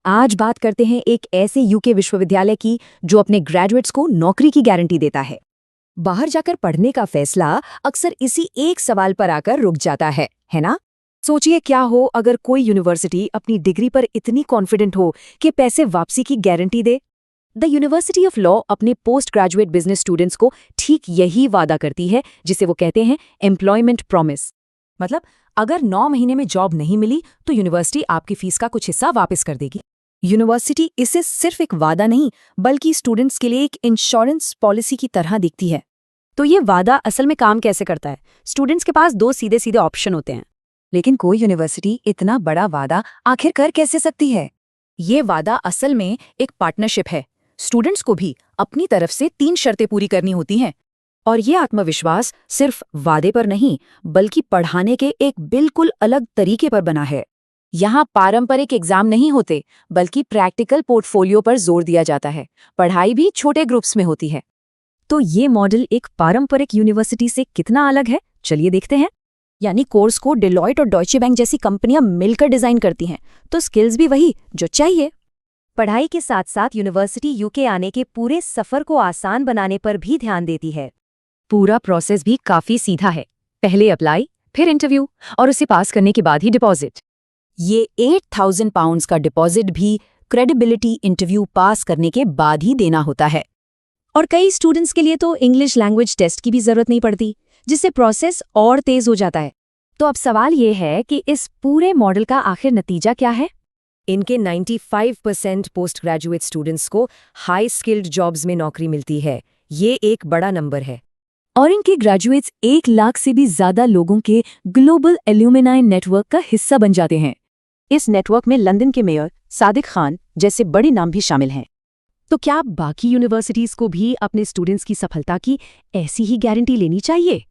आज बात करते हैं एक ऐसे यूके विश्वविद्यालय की जो अपने ग्रेजुएट्स को नौकरी की गारंटी देता है। बाहर जाकर पढ़ने का फैसला अक्सर इसी एक सवाल पर आकर रुक जाता है ना? सोचिए क्या हो अगर कोई यूनिवर्सिटी अपनी डिग्री पर इतनी कॉन्फिडेंट हो कि पैसे वापसी की guarantee they. The university of law अपने पोस्ट ग्रेजुएट बिजनेस स्टूडेंट्स को ठीक यही वादा करती है, जिसे वो कहते हैं एम्प्लॉयमेंट प्रॉमिस। मतलब अगर 9 महीने में जॉब नहीं मिली तो यूनिवर्सिटी आपकी फीस का कुछ हिस्सा वापस कर देगी। यूनिवर्सिटी इसे सिर्फ एक वादा नहीं बल्कि स्टूडेंट्स के लिए एक इंश्योरेंस पॉलिसी की तरह दिखती है। तो ये वादा असल में काम कैसे करता है? स्टूडेंट्स के पास 2 सीधे सीधे ऑप्शन होते हैं। लेकिन कोई यूनिवर्सिटी इतना बड़ा वादा आखिर कर कैसे सकती है? ये वादा असल में एक पार्टनरशिप है। स्टूडेंट्स को भी अपनी तरफ से 3 शर्तें पूरी करनी होती हैं। और ये आत्मविश्वास सिर्फ वादे पर नहीं बल्कि पढ़ाने के एक बिल्कुल अलग तरीके पर बना है। यहाँ पारंपरिक एग्जाम नहीं होते बल्कि प्रैक्टिकल पोर्टफोलियो पर जोर दिया जाता है। पढ़ाई भी छोटे ग्रुप्स में होती है। तो ये मॉडल एक पारंपरिक यूनिवर्सिटी से कितना अलग है, चलिए देखते हैं। यानी कोर्स को डेलॉयट और डॉयचे बैंक जैसी कंपनियां मिलकर डिजाइन करती हैं, तो स्किल्स भी वही जो चाहिए। पढ़ाई के साथ साथ यूनिवर्सिटी यूके आने के पूरे सफर को आसान बनाने पर भी ध्यान देती है। पूरा प्रोसेस भी काफी सीधा है। पहले अप्लाई, फिर इंटरव्यू और उसे पास करने के बाद ही डिपॉजिट। ये 8,000 पाउंड्स का डिपॉजिट भी क्रेडिबिलिटी इंटरव्यू पास करने के बाद ही देना होता है। और कई स्टूडेंट्स के लिए तो इंग्लिश लैंग्वेज टेस्ट की भी जरूरत नहीं पड़ती, जिससे प्रोसेस और तेज हो जाता है। तो अब सवाल ये है कि इस पूरे मॉडल का आखिर नतीजा क्या है? इनके 95% पोस्ट ग्रेजुएट स्टूडेंट्स को हाई स्किल्ड जॉब्स में नौकरी मिलती है। ये एक बड़ा नंबर है। और इनके ग्रेजुएट्स 1 लाख से भी ज्यादा लोगों के ग्लोबल एल्यूमिनाई नेटवर्क का हिस्सा बन जाते हैं। इस नेटवर्क में लंदन के मेयर सादिक खान जैसे बड़े नाम भी शामिल हैं। तो क्या बाकी यूनिवर्सिटीज को भी अपने स्टूडेंट्स की सफलता की ऐसी ही गारंटी लेनी चाहिए?